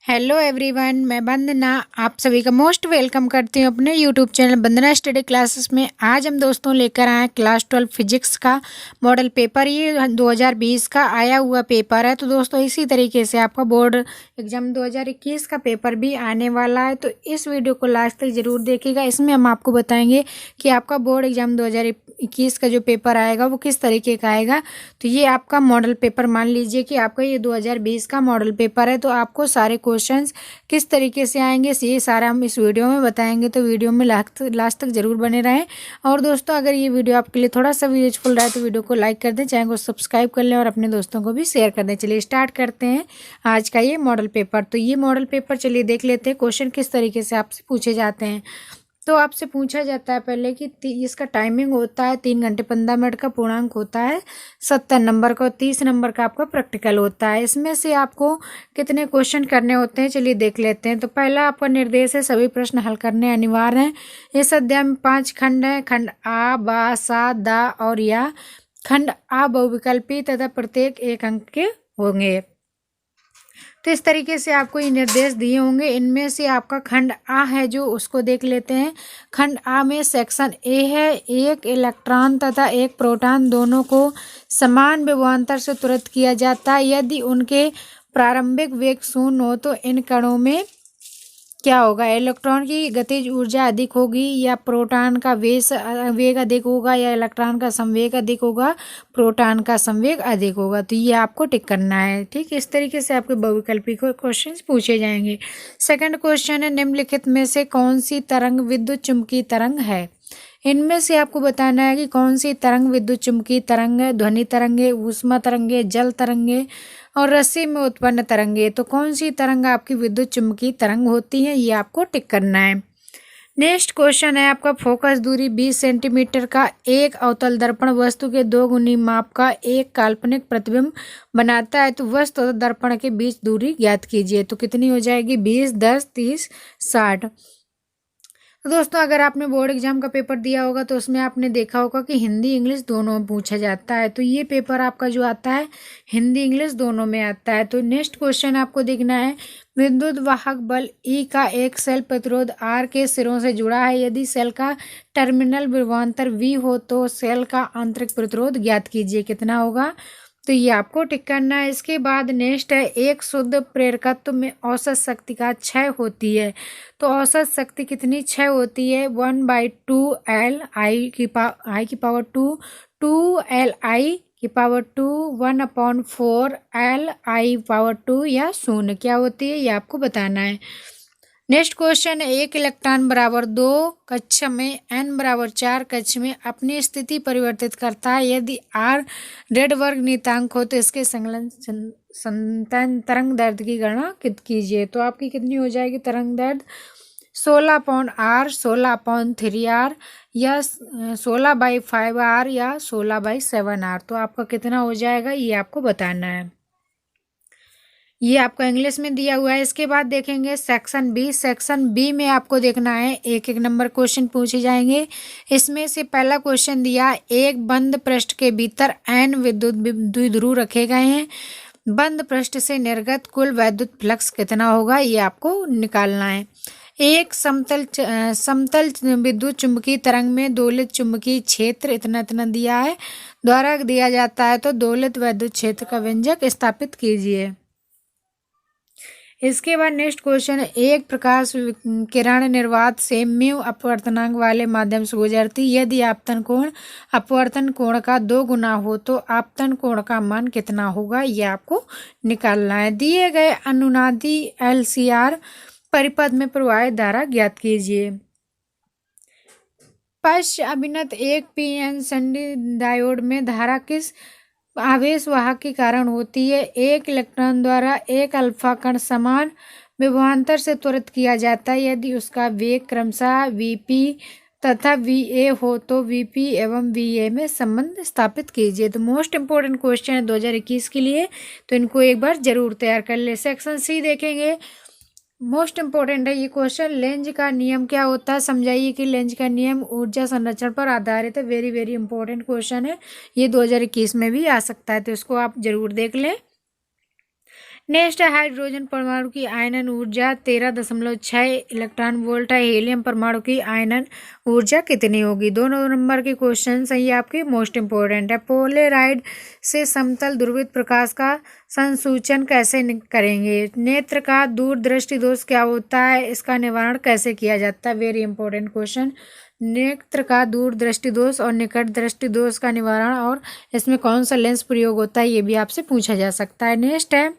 Hello everyone, मैं वंदना आप सभी का मोस्ट वेलकम करती हूँ अपने यूट्यूब चैनल वंदना स्टडी क्लासेस में। आज हम दोस्तों लेकर आए क्लास 12 फिजिक्स का मॉडल पेपर। ये 2020 का आया हुआ पेपर है। तो दोस्तों इसी तरीके से आपका बोर्ड एग्जाम 2021 का पेपर भी आने वाला है। तो इस वीडियो को लास्ट तक ज़रूर देखिएगा। इसमें हम आपको बताएंगे कि आपका बोर्ड एग्जाम 2021 का जो पेपर आएगा वो किस तरीके का आएगा। तो ये आपका मॉडल पेपर, मान लीजिए कि आपका ये 2020 का मॉडल पेपर है। तो आपको सारे क्वेश्चंस किस तरीके से आएंगे ये सारा हम इस वीडियो में बताएंगे। तो वीडियो में लास्ट तक जरूर बने रहें। और दोस्तों अगर ये वीडियो आपके लिए थोड़ा सा भी यूजफुल रहा है तो वीडियो को लाइक कर दें, चैनल को सब्सक्राइब कर लें और अपने दोस्तों को भी शेयर कर दें। चलिए स्टार्ट करते हैं आज का ये मॉडल पेपर। तो ये मॉडल पेपर चलिए देख लेते हैं क्वेश्चन किस तरीके से आपसे पूछे जाते हैं। तो आपसे पूछा जाता है पहले कि इसका टाइमिंग होता है 3 घंटे 15 मिनट का, पूर्णांक होता है 70 नंबर का और 30 नंबर का आपका प्रैक्टिकल होता है। इसमें से आपको कितने क्वेश्चन करने होते हैं चलिए देख लेते हैं। तो पहला आपका निर्देश है सभी प्रश्न हल करने अनिवार्य हैं। इस अध्याय में 5 खंड हैं, खंड आ, बा, सा, दा और या। खंड आ बहुविकल्पी तथा प्रत्येक 1 अंक के होंगे। तो इस तरीके से आपको ये निर्देश दिए होंगे। इनमें से आपका खंड आ है जो उसको देख लेते हैं। खंड आ में सेक्शन ए है, एक इलेक्ट्रॉन तथा एक प्रोटॉन दोनों को समान विभवांतर से तुरंत किया जाता है। यदि उनके प्रारंभिक वेग शून्य हो तो इन कणों में क्या होगा, इलेक्ट्रॉन की गतिज ऊर्जा अधिक होगी या प्रोटॉन का वेग अधिक होगा या इलेक्ट्रॉन का संवेग अधिक होगा, प्रोटॉन का संवेग अधिक होगा। तो ये आपको टिक करना है। ठीक, इस तरीके से आपके बहुविकल्पी क्वेश्चंस पूछे जाएंगे। सेकंड क्वेश्चन है निम्नलिखित में से कौन सी तरंग विद्युत चुम्बकीय तरंग है। इनमें से आपको बताना है कि कौन सी तरंग विद्युत चुम्बकीय तरंग है। ध्वनि तरंगे, ऊष्मा तरंगे, जल तरंगे और रस्सी में उत्पन्न तरंगे। तो कौन सी तरंग आपकी विद्युत चुम्बकीय तरंग होती है, ये आपको टिक करना है। नेक्स्ट क्वेश्चन है आपका फोकस दूरी 20 सेंटीमीटर का एक अवतल दर्पण वस्तु के 2 गुनी माप का एक काल्पनिक प्रतिबिंब बनाता है। तो वस्तु और दर्पण के बीच दूरी ज्ञात कीजिए। तो कितनी हो जाएगी, 20, 10, 30, 60। तो दोस्तों अगर आपने बोर्ड एग्जाम का पेपर दिया होगा तो उसमें आपने देखा होगा कि हिंदी इंग्लिश दोनों में पूछा जाता है। तो ये पेपर आपका जो आता है हिंदी इंग्लिश दोनों में आता है। तो नेक्स्ट क्वेश्चन आपको देखना है विद्युत वाहक बल ई का एक सेल प्रतिरोध आर के सिरों से जुड़ा है। यदि सेल का टर्मिनल विभवांतर वी हो तो सेल का आंतरिक प्रतिरोध ज्ञात कीजिए, कितना होगा। तो ये आपको टिक करना है। इसके बाद नेक्स्ट है एक शुद्ध प्रेरकत्व में औसत शक्ति का क्षय होती है। तो औसत शक्ति कितनी क्षय होती है, 1/2 L I की पावर 2 L I की पावर 2, 1/4 L I पावर 2 या शून्य क्या होती है, ये आपको बताना है। नेक्स्ट क्वेश्चन है एक इलेक्ट्रॉन बराबर 2 कक्षा में n बराबर 4 कक्षा में अपनी स्थिति परिवर्तित करता है। यदि r रेड वर्ग नियतांक हो तो इसके संलयन तरंग दैर्ध्य की गणना कीजिए। तो आपकी कितनी हो जाएगी तरंग दैर्ध्य, 16/r, 16/3r या 16/5r या 16/7r। तो आपका कितना हो जाएगा ये आपको बताना है। ये आपका इंग्लिश में दिया हुआ है। इसके बाद देखेंगे सेक्शन बी। सेक्शन बी में आपको देखना है एक एक नंबर क्वेश्चन पूछे जाएंगे। इसमें से पहला क्वेश्चन दिया एक बंद पृष्ठ के भीतर n विद्युत द्विध्रुव रखे गए हैं। बंद पृष्ठ से निर्गत कुल वैद्युत फ्लक्स कितना होगा, ये आपको निकालना है। एक समतल विद्युत चुंबकीय तरंग में दोलित चुंबकीय क्षेत्र इतना इतना दिया है द्वारा दिया जाता है। तो दोलित वैद्युत क्षेत्र का व्यंजक स्थापित कीजिए। इसके बाद नेक्स्ट क्वेश्चन है एक प्रकाश किरण निर्वात से म्यू अपवर्तनांक वाले माध्यम से गुजरती। यदि आपतन कोण अपवर्तन कोण का 2 गुना हो तो आपतन कोण का मान कितना होगा, ये आपको निकालना है। दिए गए अनुनादी LCR परिपथ में प्रवाहित धारा ज्ञात कीजिए। पश्च अभिनत एक PN संधि डायोड में धारा किस आवेश वाहक के कारण होती है। एक इलेक्ट्रॉन द्वारा एक अल्फा कण समान विभवांतर से त्वरित किया जाता है। यदि उसका वेग क्रमशः VP तथा VA हो तो VP एवं VA में संबंध स्थापित कीजिए। तो मोस्ट इंपोर्टेंट क्वेश्चन है 2021 के लिए, तो इनको एक बार जरूर तैयार कर ले। सेक्शन सी देखेंगे, मोस्ट इंपॉर्टेंट है ये क्वेश्चन। लेंज का नियम क्या होता है, समझाइए कि लेंज का नियम ऊर्जा संरक्षण पर आधारित है। वेरी वेरी इंपॉर्टेंट क्वेश्चन है, ये 2021 में भी आ सकता है, तो इसको आप जरूर देख लें। नेक्स्ट है हाइड्रोजन परमाणु की आयनन ऊर्जा 13.6 इलेक्ट्रॉन वोल्ट है। हीलियम परमाणु की आयनन ऊर्जा कितनी होगी? 2 नंबर के क्वेश्चन है ये आपके मोस्ट इंपोर्टेंट है। पोलेराइड से समतल ध्रुवित प्रकाश का संसूचन कैसे करेंगे? नेत्र का दूरदृष्टि दोष क्या होता है? इसका निवारण कैसे किया जाता है? Very important question. नेत्र का दूरदृष्टि दोष और निकट दृष्टि दोष का निवारण और इसमें कौन सा लेंस प्रयोग होता है, ये भी आपसे पूछा जा सकता है। नेक्स्ट है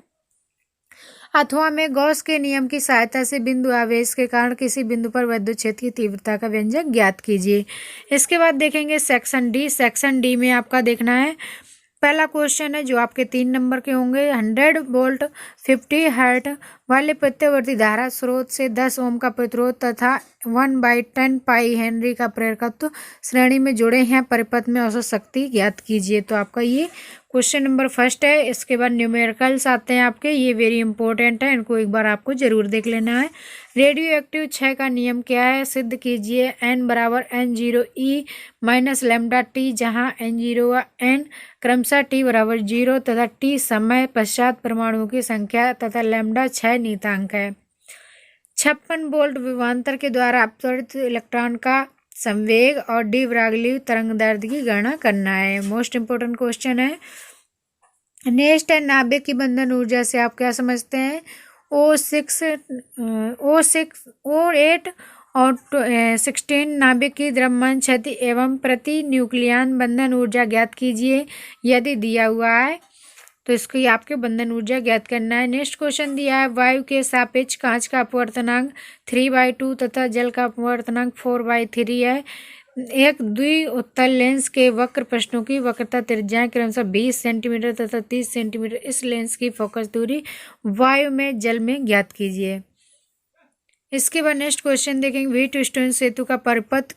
अथवा में गॉस के नियम की सहायता से बिंदु आवेश के कारण किसी बिंदु पर विद्युत क्षेत्र की तीव्रता का व्यंजक ज्ञात कीजिए। इसके बाद देखेंगे सेक्शन डी। सेक्शन डी में आपका देखना है पहला क्वेश्चन है जो आपके 3 नंबर के होंगे। 100 वोल्ट 50 हर्ट वाले प्रत्यावर्ती धारा स्रोत से 10 ओम का प्रतिरोध तथा 1/10 पाई हेनरी का प्रेरकत्व श्रेणी में जुड़े हैं। परिपथ में औसत शक्ति ज्ञात कीजिए। तो आपका ये क्वेश्चन नंबर फर्स्ट है। इसके बाद न्यूमेरिकल्स आते हैं आपके, ये वेरी इंपॉर्टेंट है, इनको एक बार आपको जरूर देख लेना है। रेडियो एक्टिव 6 का नियम क्या है? सिद्ध कीजिए। n बराबर n0 e minus lambda T, जहाँ n0 व n क्रमशः t बराबर 0 तथा t समय पश्चात परमाणुओं की संख्या तथा लैम्डा 6 नियतांक है। 56 वोल्ट विभवांतर के द्वारा अपवर्तित इलेक्ट्रॉन का संवेग और डी ब्रागली तरंग दैर्ध्य की गणना करना है। मोस्ट इंपोर्टेंट क्वेश्चन है। नेक्स्ट है नाभिक की बंधन ऊर्जा से आप क्या समझते हैं? O8 और 16 नाभिक की द्रव्यमान क्षति एवं प्रति न्यूक्लियन बंधन ऊर्जा ज्ञात कीजिए यदि दिया हुआ है तो इसकी आपके बंधन ऊर्जा ज्ञात करना है। नेक्स्ट क्वेश्चन दिया है वायु के सापेक्ष कांच का अपवर्तनांक 3/2 तथा जल का अपवर्तनांक 4/3 है। एक द्विउत्तल लेंस के वक्र पृष्ठों की वक्रता त्रिज्याएं क्रमशः 20 सेंटीमीटर तथा 30 सेंटीमीटर। इस लेंस की फोकस दूरी वायु में जल में ज्ञात कीजिए। इसके बाद नेक्स्ट क्वेश्चन देखेंगे व्हीटस्टोन सेतु का परिपथ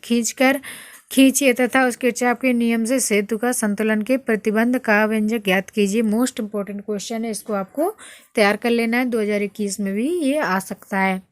खींचिए तथा उस किरचॉफ के नियम से सेतु का संतुलन के प्रतिबंध का व्यंजक ज्ञात कीजिए। मोस्ट इंपोर्टेंट क्वेश्चन है, इसको आपको तैयार कर लेना है, 2021 में भी ये आ सकता है।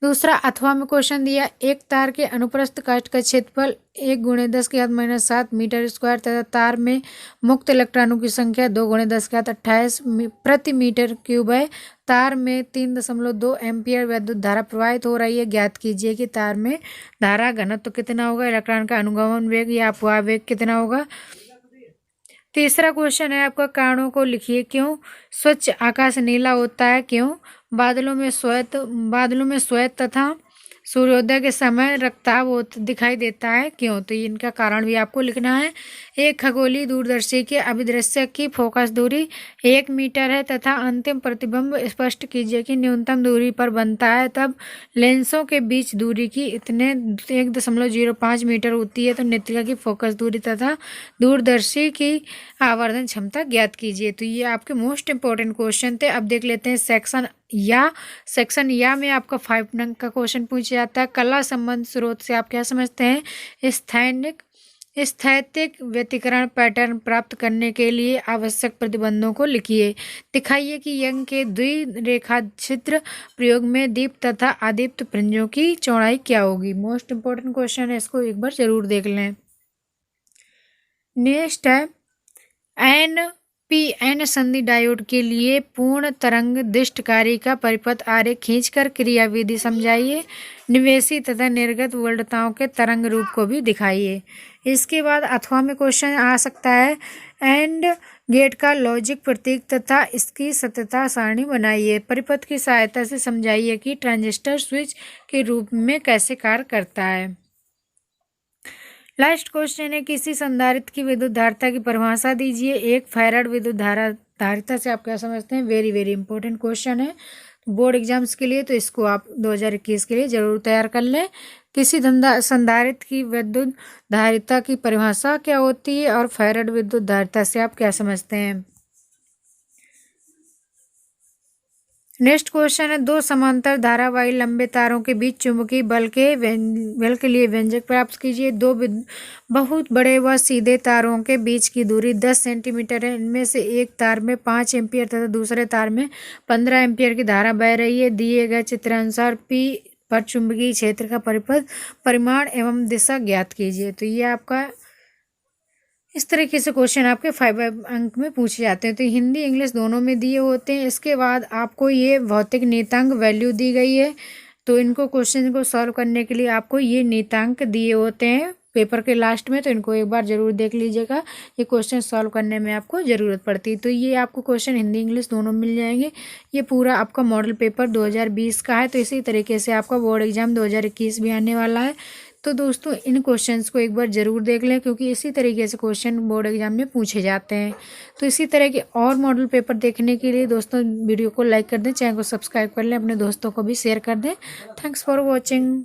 दूसरा अथवा में क्वेश्चन दिया एक तार के अनुप्रस्थ काट का क्षेत्रफल 1 × 10⁻⁷ मीटर स्क्वायर तथा तार में मुक्त इलेक्ट्रॉनों की संख्या 2 × 10⁻28 प्रति मीटर क्यूब है। तार में 3.2 एम्पियर विद्युत धारा प्रवाहित हो रही है। ज्ञात कीजिए कि तार में धारा घनत्व तो कितना होगा, इलेक्ट्रॉन का अनुगमन वेग या अपवाह वेग कितना होगा। तीसरा क्वेश्चन है आपका कारणों को लिखिए। क्यों स्वच्छ आकाश नीला होता है? क्यों बादलों में श्वेत तथा सूर्योदय के समय रक्तताप दिखाई देता है? क्यों? तो इनका कारण भी आपको लिखना है। एक खगोलीय दूरदर्शी के अभिदृश्य की फोकस दूरी 1 मीटर है तथा अंतिम प्रतिबिंब स्पष्ट कीजिए कि न्यूनतम दूरी पर बनता है तब लेंसों के बीच दूरी की इतने 1.05 मीटर होती है। तो नेत्रिका की फोकस दूरी तथा दूरदर्शी की आवर्धन क्षमता ज्ञात कीजिए। तो ये आपके मोस्ट इंपोर्टेंट क्वेश्चन थे। अब देख लेते हैं सेक्शन या में आपका 5 नंबर का क्वेश्चन पूछा जाता है। कला संबंध स्रोत से आप क्या समझते हैं? स्थैतिक व्यतिकरण पैटर्न प्राप्त करने के लिए आवश्यक प्रतिबंधों को लिखिए। दिखाइए कि यंग के द्विरेखा छिद्र प्रयोग में दीप्त तथा अदीप्त फ्रिंजों की चौड़ाई क्या होगी। मोस्ट इंपोर्टेंट क्वेश्चन है, इसको एक बार जरूर देख लें। नेक्स्ट है NPN संधि डायोड के लिए पूर्ण तरंग दिष्टकारी का परिपथ आरेख खींचकर क्रियाविधि समझाइए। निवेशी तथा निर्गत वोल्टताओं के तरंग रूप को भी दिखाइए। इसके बाद अथवा में क्वेश्चन आ सकता है एंड गेट का लॉजिक प्रतीक तथा इसकी सत्यता सारणी बनाइए। परिपथ की सहायता से समझाइए कि ट्रांजिस्टर स्विच के रूप में कैसे कार्य करता है। लास्ट क्वेश्चन है किसी संधारित्र की विद्युत धारिता की परिभाषा दीजिए। 1 फैराड विद्युत धारिता से आप क्या समझते हैं? वेरी वेरी इंपॉर्टेंट क्वेश्चन है बोर्ड एग्जाम्स के लिए, तो इसको आप 2021 के लिए जरूर तैयार कर लें। किसी संधारित्र की विद्युत धारिता की परिभाषा क्या होती है और फैराड विद्युत धारिता से आप क्या समझते हैं। नेक्स्ट क्वेश्चन है 2 समांतर धारावाही लंबे तारों के बीच चुंबकीय बल के लिए व्यंजक प्राप्त कीजिए। 2 बहुत बड़े व सीधे तारों के बीच की दूरी 10 सेंटीमीटर है। इनमें से एक तार में 5 एम्पियर तथा दूसरे तार में 15 एम्पियर की धारा बह रही है। दिए गए चित्रानुसार P पर चुंबकीय क्षेत्र का परिपथ परिमाण एवं दिशा ज्ञात कीजिए। तो ये आपका इस तरीके से क्वेश्चन आपके 5 अंक में पूछे जाते हैं। तो हिंदी इंग्लिश दोनों में दिए होते हैं। इसके बाद आपको ये भौतिक नियतांक वैल्यू दी गई है, तो इनको क्वेश्चन को सॉल्व करने के लिए आपको ये नियतांक दिए होते हैं पेपर के लास्ट में, तो इनको एक बार ज़रूर देख लीजिएगा। ये क्वेश्चन सॉल्व करने में आपको ज़रूरत पड़ती है। तो ये आपको क्वेश्चन हिंदी इंग्लिश दोनों मिल जाएंगे। ये पूरा आपका मॉडल पेपर 2020 का है। तो इसी तरीके से आपका बोर्ड एग्जाम 2021 भी आने वाला है। तो दोस्तों इन क्वेश्चंस को एक बार ज़रूर देख लें, क्योंकि इसी तरीके से क्वेश्चन बोर्ड एग्जाम में पूछे जाते हैं। तो इसी तरह के और मॉडल पेपर देखने के लिए दोस्तों वीडियो को लाइक कर दें, चैनल को सब्सक्राइब कर लें, अपने दोस्तों को भी शेयर कर दें। Thanks for watching.